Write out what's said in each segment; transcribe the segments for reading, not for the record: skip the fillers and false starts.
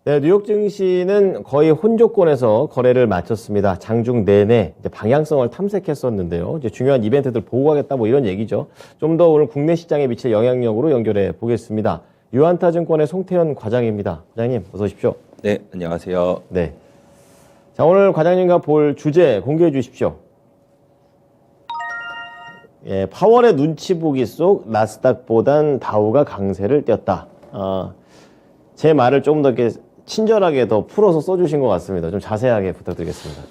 네, 뉴욕 증시는 거의 혼조권에서 거래를 마쳤습니다. 장중 내내 이제 방향성을 탐색했었는데요. 이제 중요한 이벤트들 보고 가겠다 뭐 이런 얘기죠. 좀 더 오늘 국내 시장에 미칠 영향력으로 연결해 보겠습니다. 유한타증권의 송태현 과장입니다. 과장님, 어서 오십시오. 네, 안녕하세요. 네. 자, 오늘 과장님과 볼 주제 공개해 주십시오. 예, 파월의 눈치 보기 속 나스닥보단 다우가 강세를 띄었다. 제 말을 조금 더 이렇게 친절하게 더 풀어서 써주신 것 같습니다. 좀 자세하게 부탁드리겠습니다.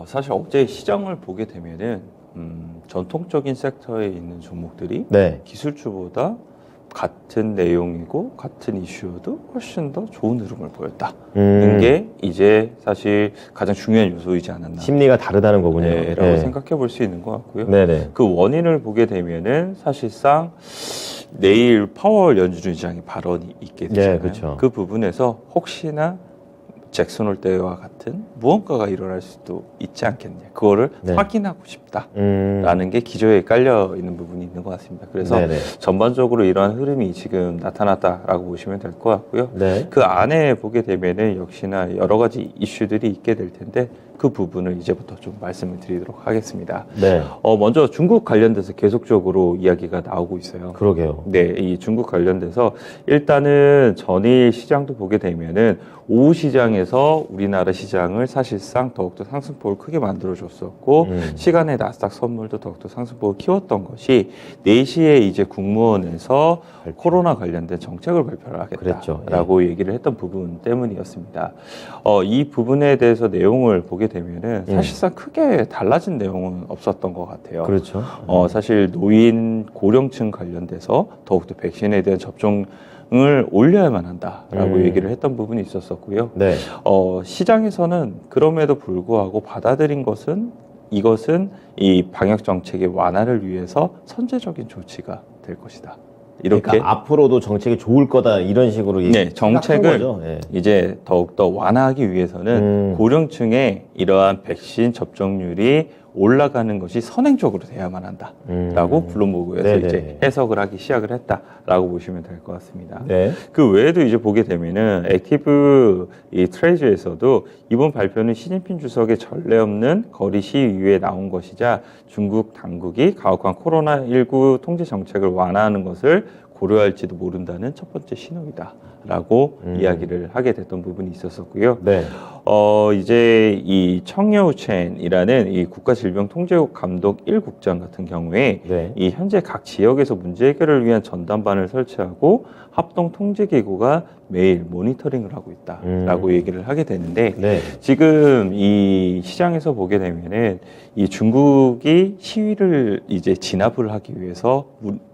사실 어제 시장을 보게 되면은 전통적인 섹터에 있는 종목들이 네. 기술주보다 같은 내용이고 같은 이슈여도 훨씬 더 좋은 흐름을 보였다는 게 이제 사실 가장 중요한 요소이지 않았나. 심리가 다르다는 거군요. 네, 라고 생각해 볼 수 있는 것 같고요. 네네. 그 원인을 보게 되면은 사실상 내일 파월 연준의장이 발언이 있게 되잖아요. 네, 그렇죠. 그 부분에서 혹시나 잭슨 홀 때와 같은 무언가가 일어날 수도 있지 않겠냐. 그거를 네. 확인하고 싶다라는 게 기저에 깔려 있는 부분이 있는 것 같습니다. 그래서 네네. 전반적으로 이러한 흐름이 지금 나타났다라고 보시면 될 것 같고요. 네. 그 안에 보게 되면은 역시나 여러 가지 이슈들이 있게 될 텐데 그 부분을 이제부터 좀 말씀을 드리도록 하겠습니다. 네. 먼저 중국 관련돼서 계속적으로 이야기가 나오고 있어요. 그러게요. 네, 이 중국 관련돼서 일단은 전일 시장도 보게 되면은 오후 시장에서 우리나라 시장을 사실상 더욱더 상승폭을 크게 만들어줬었고 시간에 나스닥 선물도 더욱더 상승폭을 키웠던 것이 4시에 이제 국무원에서 코로나 관련된 정책을 발표를 하겠다라고 얘기를 했던 부분 때문이었습니다. 이 부분에 대해서 내용을 보게 되면은 사실상 크게 달라진 내용은 없었던 것 같아요. 그렇죠. 사실 노인 고령층 관련돼서 더욱더 백신에 대한 접종을 올려야만 한다라고 얘기를 했던 부분이 있었었고요. 네. 시장에서는 그럼에도 불구하고 받아들인 것은 이것은 이 방역 정책의 완화를 위해서 선제적인 조치가 될 것이다. 이렇게 그러니까 앞으로도 정책이 좋을 거다 이런 식으로 네, 정책을 거죠. 네. 이제 더욱더 완화하기 위해서는 고령층의 이러한 백신 접종률이 올라가는 것이 선행적으로 돼야만 한다라고 블룸버그에서 네네. 이제 해석을 하기 시작을 했다라고 보시면 될 것 같습니다. 네. 그 외에도 이제 보게 되면은 액티브 이 트레저에서도 이번 발표는 시진핑 주석의 전례 없는 거리 시위 이후에 나온 것이자 중국 당국이 가혹한 코로나19 통제 정책을 완화하는 것을 고려할지도 모른다는 첫 번째 신호이다라고 이야기를 하게 됐던 부분이 있었었고요. 네. 이제 이 청여우첸이라는 이 국가질병통제국 감독 1국장 같은 경우에 네. 이 현재 각 지역에서 문제 해결을 위한 전담반을 설치하고 합동 통제기구가 매일 모니터링을 하고 있다라고 얘기를 하게 되는데 네. 지금 이 시장에서 보게 되면은 이 중국이 시위를 이제 진압을 하기 위해서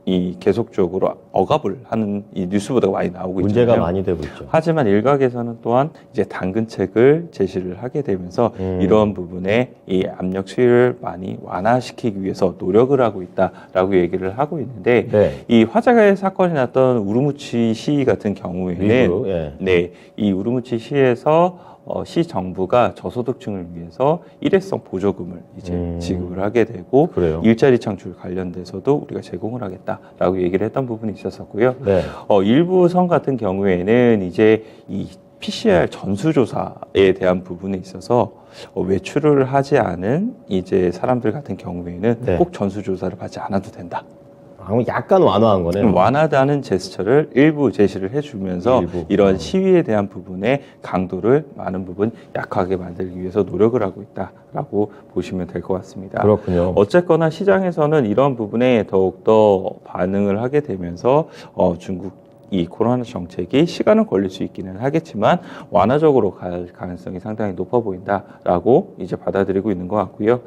이 계속적으로 억압을 하는 이 뉴스 보도가 많이 나오고 있잖아요. 문제가 많이 되고 있죠. 하지만 일각에서는 또한 이제 당근책을 제시를 하게 되면서 이러한 부분에 이 압력 수위를 많이 완화시키기 위해서 노력을 하고 있다라고 얘기를 하고 있는데 네. 이 화재가 사건이 났던 우르무치 시 같은 경우에는 일부러, 예. 네, 이 우르무치 시에서 시 정부가 저소득층을 위해서 일회성 보조금을 이제 지급을 하게 되고 그래요. 일자리 창출 관련돼서도 우리가 제공을 하겠다라고 얘기를 했던 부분이 있었었고요. 네. 일부 성 같은 경우에는 이제 이 PCR 전수조사에 대한 부분에 있어서 외출을 하지 않은 이제 사람들 같은 경우에는 네. 꼭 전수조사를 받지 않아도 된다. 약간 완화한 거네요. 완화다는 제스처를 일부 제시를 해주면서 일부. 이러한 시위에 대한 부분의 강도를 많은 부분 약하게 만들기 위해서 노력을 하고 있다라고 보시면 될 것 같습니다. 그렇군요. 어쨌거나 시장에서는 이런 부분에 더욱더 반응을 하게 되면서 중국 이 코로나 정책이 시간은 걸릴 수 있기는 하겠지만 완화적으로 갈 가능성이 상당히 높아 보인다라고 이제 받아들이고 있는 것 같고요.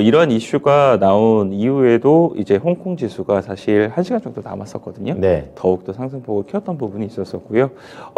이러한 이슈가 나온 이후에도 이제 홍콩 지수가 사실 1시간 정도 남았었거든요. 네. 더욱더 상승폭을 키웠던 부분이 있었었고요.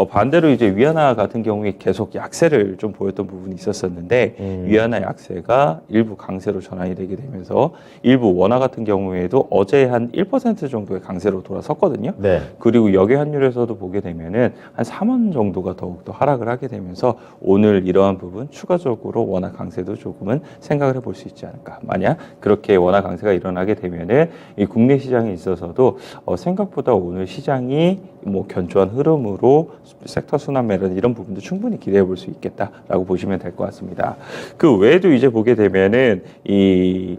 반대로 이제 위안화 같은 경우에 계속 약세를 좀 보였던 부분이 있었었는데 위안화 약세가 일부 강세로 전환이 되게 되면서 일부 원화 같은 경우에도 어제 한 1% 정도의 강세로 돌아섰거든요. 네. 그리고 여기에 환율에서도 보게 되면은 한 3원 정도가 더욱더 하락을 하게 되면서 오늘 이러한 부분 추가적으로 원화 강세도 조금은 생각을 해볼 수 있지 않을까. 만약 그렇게 원화 강세가 일어나게 되면은 이 국내 시장에 있어서도 생각보다 오늘 시장이 뭐 견조한 흐름으로 섹터 순환 매력 이런 부분도 충분히 기대해 볼 수 있겠다라고 보시면 될 것 같습니다. 그 외에도 이제 보게 되면은 이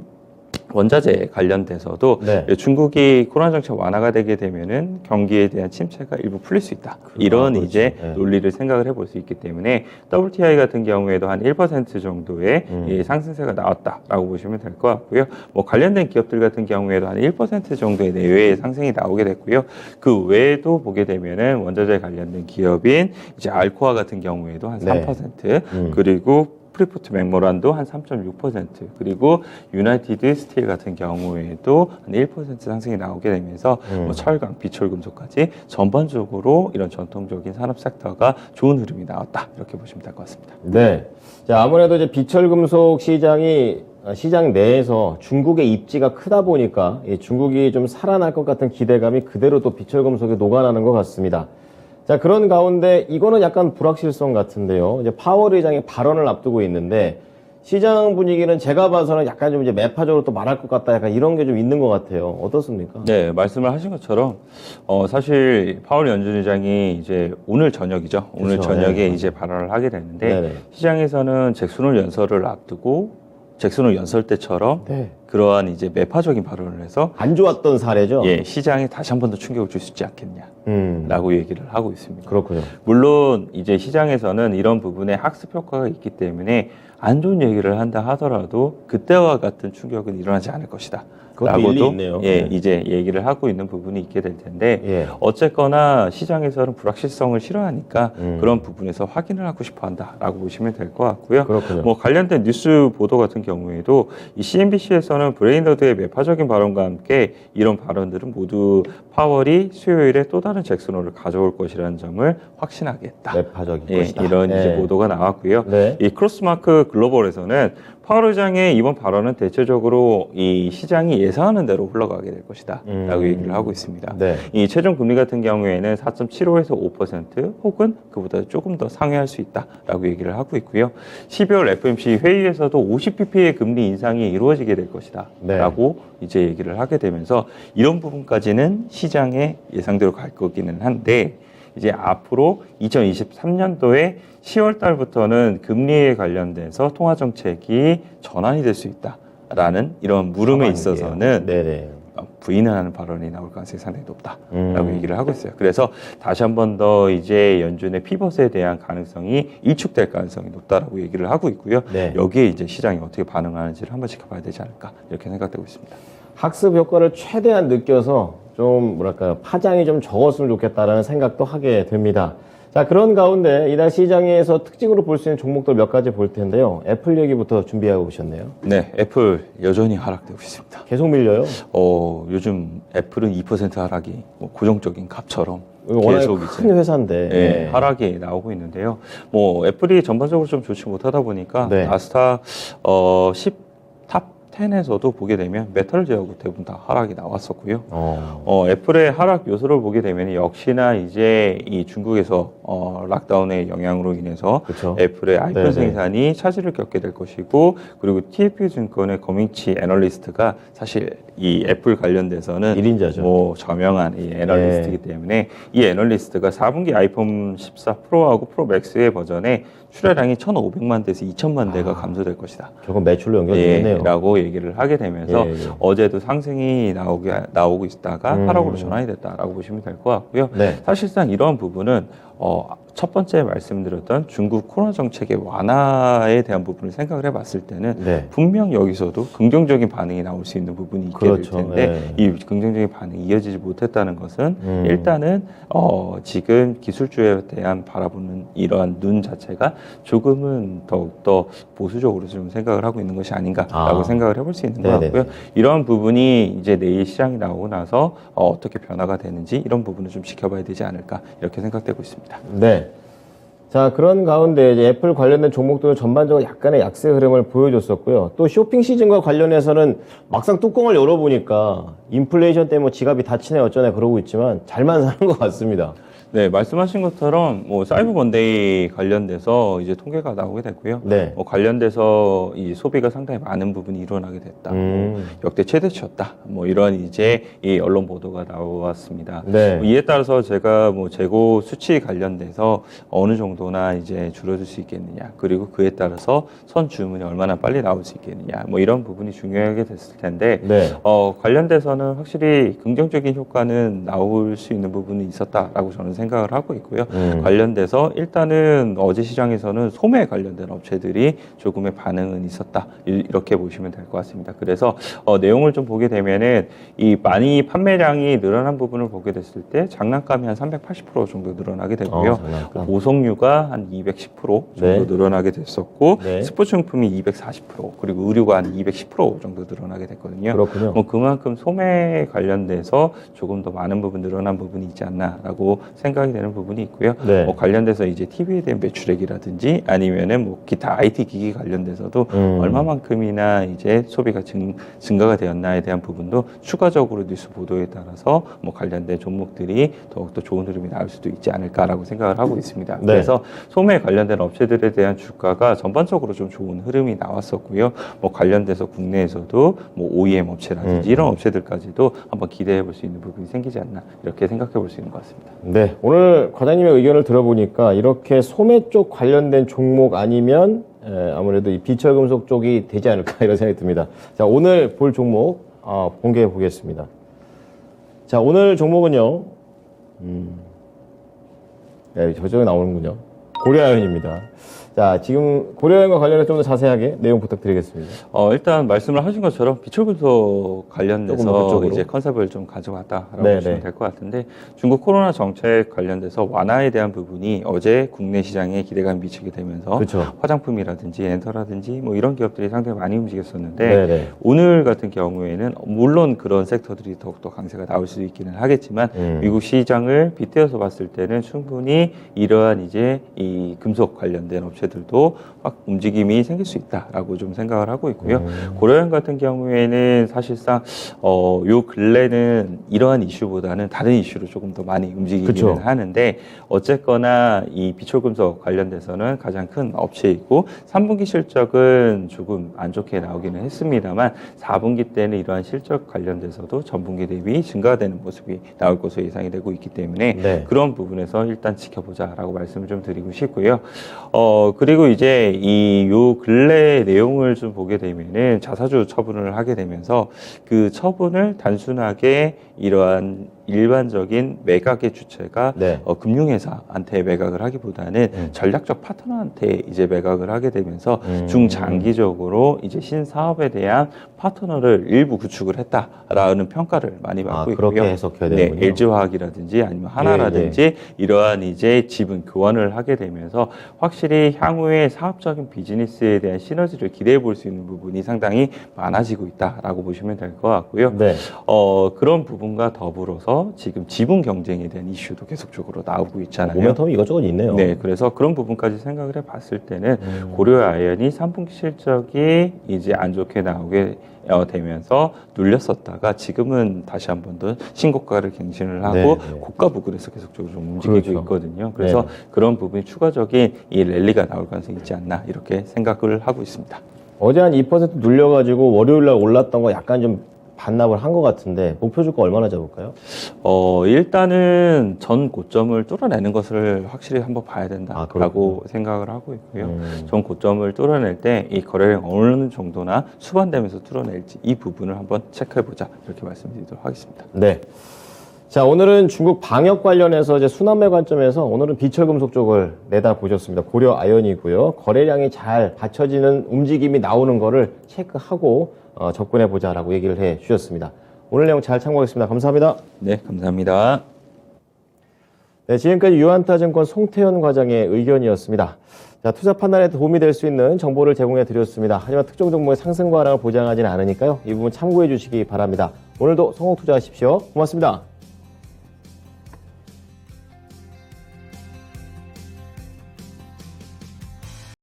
원자재 관련돼서도 네. 중국이 코로나 정책 완화가 되게 되면은 경기에 대한 침체가 일부 풀릴 수 있다. 이런 그렇죠. 이제 네. 논리를 생각을 해볼 수 있기 때문에 WTI 같은 경우에도 한 1% 정도의 이 상승세가 나왔다라고 보시면 될 것 같고요. 뭐 관련된 기업들 같은 경우에도 한 1% 정도의 내외의 상승이 나오게 됐고요. 그 외에도 보게 되면은 원자재 관련된 기업인 이제 알코아 같은 경우에도 한 3% 그리고 프리포트 맥모란도 한 3.6% 그리고 유나이티드 스틸 같은 경우에도 한 1% 상승이 나오게 되면서 뭐 철강, 비철금속까지 전반적으로 이런 전통적인 산업 섹터가 좋은 흐름이 나왔다 이렇게 보시면 될 것 같습니다. 네. 자, 아무래도 이제 비철금속 시장이 시장 내에서 중국의 입지가 크다 보니까 이 중국이 좀 살아날 것 같은 기대감이 그대로 또 비철금속에 녹아나는 것 같습니다. 자, 그런 가운데 이거는 약간 불확실성 같은데요. 이제 파월 의장의 발언을 앞두고 있는데 시장 분위기는 제가 봐서는 약간 좀 이제 매파적으로 또 말할 것 같다 약간 이런 게 좀 있는 것 같아요. 어떻습니까? 네, 말씀을 하신 것처럼 사실 파월 연준 의장이 이제 오늘 저녁이죠. 오늘 그렇죠. 저녁에 네. 이제 발언을 하게 되는데 네네. 시장에서는 잭슨홀 연설을 앞두고 잭슨홀 연설 때처럼 네. 그러한 이제 매파적인 발언을 해서 안 좋았던 사례죠? 예, 시장에 다시 한 번 더 충격을 줄 수 있지 않겠냐라고 얘기를 하고 있습니다. 그렇군요. 물론 이제 시장에서는 이런 부분에 학습 효과가 있기 때문에 안 좋은 얘기를 한다 하더라도 그때와 같은 충격은 일어나지 않을 것이다. 그것도 일리 라고도 있네요. 예, 네. 이제 얘기를 하고 있는 부분이 있게 될 텐데 예. 어쨌거나 시장에서는 불확실성을 싫어하니까 그런 부분에서 확인을 하고 싶어 한다라고 보시면 될 것 같고요. 그렇군요. 뭐 관련된 뉴스 보도 같은 경우에도 이 CNBC에서는 브레인러드의 매파적인 발언과 함께 이런 발언들은 모두 파월이 수요일에 또 다른 잭슨홀을 가져올 것이라는 점을 확신하게 했다. 매파적인 예, 것이다. 이런 이제 예. 보도가 나왔고요. 네. 이 크로스마크 글로벌에서는 파월 의장의 이번 발언은 대체적으로 이 시장이 예상하는 대로 흘러가게 될 것이다 라고 얘기를 하고 있습니다. 네. 이 최종 금리 같은 경우에는 4.75에서 5% 혹은 그보다 조금 더 상회할 수 있다라고 얘기를 하고 있고요. 12월 FOMC 회의에서도 50pp의 금리 인상이 이루어지게 될 것이다 네. 라고 이제 얘기를 하게 되면서 이런 부분까지는 시장의 예상대로 갈 거기는 한데 이제 앞으로 2023년도에 10월 달부터는 금리에 관련돼서 통화 정책이 전환이 될 수 있다라는 이런 물음에 있어서는 네네. 부인을 하는 발언이 나올 가능성이 상당히 높다라고 얘기를 하고 있어요. 그래서 다시 한 번 더 이제 연준의 피벗에 대한 가능성이 일축될 가능성이 높다라고 얘기를 하고 있고요. 네. 여기에 이제 시장이 어떻게 반응하는지를 한번 지켜봐야 되지 않을까 이렇게 생각되고 있습니다. 학습 효과를 최대한 느껴서 좀 뭐랄까요 파장이 좀 적었으면 좋겠다라는 생각도 하게 됩니다. 자, 그런 가운데 이날 시장에서 특징으로 볼 수 있는 종목들 몇 가지 볼 텐데요. 애플 얘기부터 준비하고 오셨네요. 네, 애플 여전히 하락되고 있습니다. 계속 밀려요. 요즘 애플은 2% 하락이 뭐 고정적인 값처럼 워낙 계속 큰 회사인데. 예, 네. 하락이 나오고 있는데요. 뭐 애플이 전반적으로 좀 좋지 못하다 보니까 네. 나스닥 10탑 10에서도 보게 되면 메탈 제하고 대부분 다 하락이 나왔었고요. 애플의 하락 요소를 보게 되면 역시나 이제 이 중국에서 락다운의 영향으로 인해서 그쵸. 애플의 아이폰 네네. 생산이 차질을 겪게 될 것이고 그리고 TFP 증권의 거밍치 애널리스트가 사실 이 애플 관련돼서는 1인자죠. 뭐 저명한 이 애널리스트이기 때문에 이 애널리스트가 4분기 아이폰 14 프로하고 프로 맥스의 버전에 출하량이 1,500만 대에서 2,000만 대가 감소될 것이다. 결국 매출로 연결되겠네요. 라고 얘기를 하게 되면서 예. 어제도 상승이 나오고 있다가 하락으로 전환이 됐다라고 보시면 될 것 같고요. 네. 사실상 이러한 부분은 첫 번째 말씀드렸던 중국 코로나 정책의 완화에 대한 부분을 생각을 해봤을 때는 네. 분명 여기서도 긍정적인 반응이 나올 수 있는 부분이 있게 그렇죠. 될 텐데 이 긍정적인 반응이 이어지지 못했다는 것은 일단은 지금 기술주에 대한 바라보는 이러한 눈 자체가 조금은 더욱더 보수적으로 좀 생각을 하고 있는 것이 아닌가라고 생각을 해볼 수 있는 것 네네. 같고요. 이러한 부분이 이제 내일 시장이 나오고 나서 어떻게 변화가 되는지 이런 부분을 좀 지켜봐야 되지 않을까 이렇게 생각되고 있습니다. 네. 자, 그런 가운데 이제 애플 관련된 종목들은 전반적으로 약간의 약세 흐름을 보여줬었고요. 또 쇼핑 시즌과 관련해서는 막상 뚜껑을 열어보니까 인플레이션 때문에 지갑이 다치네 어쩌네 그러고 있지만 잘만 사는 것 같습니다. 네, 말씀하신 것처럼 뭐 사이버 먼데이 관련돼서 이제 통계가 나오게 됐고요. 네. 뭐 관련돼서 이 소비가 상당히 많은 부분이 일어나게 됐다. 뭐 역대 최대치였다. 뭐 이런 이제 이 언론 보도가 나왔습니다. 네. 뭐 이에 따라서 제가 뭐 재고 수치 관련돼서 어느 정도나 이제 줄어들 수 있겠느냐, 그리고 그에 따라서 선 주문이 얼마나 빨리 나올 수 있겠느냐, 뭐 이런 부분이 중요하게 됐을 텐데 네. 관련돼서는 확실히 긍정적인 효과는 나올 수 있는 부분이 있었다라고 저는 생각을 하고 있고요. 관련돼서 일단은 어제 시장에서는 소매 관련된 업체들이 조금의 반응은 있었다. 이렇게 보시면 될 것 같습니다. 그래서 내용을 좀 보게 되면은 이 많이 판매량이 늘어난 부분을 보게 됐을 때 장난감이 한 380% 정도 늘어나게 되고요. 장난감. 보석류가 한 210% 정도 네. 늘어나게 됐었고 네. 스포츠용품이 240% 그리고 의류가 한 210% 정도 늘어나게 됐거든요. 그렇군요. 뭐 그만큼 소매 관련돼서 조금 더 많은 부분 늘어난 부분이 있지 않나라고 생각이 되는 부분이 있고요. 네. 뭐 관련돼서 이제 TV에 대한 매출액이라든지 아니면은 뭐 기타 IT 기기 관련돼서도 얼마만큼이나 이제 소비가 증가가 되었나에 대한 부분도 추가적으로 뉴스 보도에 따라서 뭐 관련된 종목들이 더욱더 좋은 흐름이 나올 수도 있지 않을까라고 생각을 하고 있습니다. 네. 그래서 소매 관련된 업체들에 대한 주가가 전반적으로 좀 좋은 흐름이 나왔었고요. 뭐 관련돼서 국내에서도 뭐 OEM 업체라든지 이런 업체들까지도 한번 기대해 볼 수 있는 부분이 생기지 않나 이렇게 생각해 볼 수 있는 것 같습니다. 네, 오늘 과장님의 의견을 들어보니까 이렇게 소매 쪽 관련된 종목 아니면 아무래도 이 비철금속 쪽이 되지 않을까 이런 생각이 듭니다. 자, 오늘 볼 종목 공개해 보겠습니다. 자, 오늘 종목은요. 네, 저쪽에 나오는군요. 고려아연입니다. 자, 지금 고려아연과 관련해서 좀 더 자세하게 내용 부탁드리겠습니다. 일단 말씀을 하신 것처럼 비철금속 조금 더 관련돼서 그쪽으로. 이제 컨셉을 좀 가져왔다라고 네, 보시면 네. 될 것 같은데 중국 코로나 정책 관련돼서 완화에 대한 부분이 어제 국내 시장에 기대감이 미치게 되면서 그렇죠. 화장품이라든지 엔터라든지 뭐 이런 기업들이 상당히 많이 움직였었는데 네, 네. 오늘 같은 경우에는 물론 그런 섹터들이 더욱더 강세가 나올 수 있기는 하겠지만 미국 시장을 빗대어서 봤을 때는 충분히 이러한 이제 이 금속 관련된 업체들도 확 움직임이 생길 수 있다라고 좀 생각을 하고 있고요. 고려연 같은 경우에는 사실상 요 근래는 이러한 이슈보다는 다른 이슈로 조금 더 많이 움직이기는 그쵸. 하는데 어쨌거나 이 비철금속 관련돼서는 가장 큰 업체이고 3분기 실적은 조금 안 좋게 나오기는 했습니다만 4분기 때는 이러한 실적 관련돼서도 전분기 대비 증가되는 모습이 나올 것으로 예상이 되고 있기 때문에 네. 그런 부분에서 일단 지켜보자라고 말씀을 좀 드리고 싶고요. 그리고 이제 요 근래 내용을 좀 보게 되면은 자사주 처분을 하게 되면서 그 처분을 단순하게 이러한 일반적인 매각의 주체가 네. 금융회사한테 매각을 하기보다는 전략적 파트너한테 이제 매각을 하게 되면서 중장기적으로 이제 신사업에 대한 파트너를 일부 구축을 했다라는 평가를 많이 받고 그렇게 있고요. 해석해야 네, 되는군요. LG화학이라든지 아니면 하나라든지 이러한 이제 지분 교환을 하게 되면서 확실히 향후에 사업적인 비즈니스에 대한 시너지를 기대해 볼 수 있는 부분이 상당히 많아지고 있다라고 보시면 될 것 같고요. 네. 그런 부분과 더불어서 지금 지분 경쟁에 대한 이슈도 계속적으로 나오고 있잖아요. 모멘텀이 이것저것 있네요. 네, 그래서 그런 부분까지 생각을 해봤을 때는 고려아연이 3분기 실적이 이제 안 좋게 나오게 되면서 눌렸었다가 지금은 다시 한 번 더 신고가를 갱신을 하고 네, 네. 고가 부근에서 계속적으로 좀 움직이고 그렇죠. 있거든요. 그래서 네. 그런 부분이 추가적인 이 랠리가 나올 가능성이 있지 않나 이렇게 생각을 하고 있습니다. 어제 한 2% 눌려가지고 월요일 날 올랐던 거 약간 좀 반납을 한 것 같은데 목표 주가 얼마나 잡을까요? 일단은 전 고점을 뚫어내는 것을 확실히 한번 봐야 된다라고 그렇군요. 생각을 하고 있고요. 전 고점을 뚫어낼 때 이 거래량 어느 정도나 수반되면서 뚫어낼지 이 부분을 한번 체크해보자 이렇게 말씀드리도록 하겠습니다. 네. 자, 오늘은 중국 방역 관련해서 이제 순환매 관점에서 오늘은 비철금속 쪽을 내다보셨습니다. 고려아연이고요. 거래량이 잘 받쳐지는 움직임이 나오는 거를 체크하고 접근해보자라고 얘기를 해 주셨습니다. 오늘 내용 잘 참고하겠습니다. 감사합니다. 네, 감사합니다. 네, 지금까지 유한타증권 송태현 과장의 의견이었습니다. 자, 투자 판단에 도움이 될 수 있는 정보를 제공해 드렸습니다. 하지만 특정 종목의 상승과 하락을 보장하지는 않으니까요. 이 부분 참고해 주시기 바랍니다. 오늘도 성공 투자하십시오. 고맙습니다.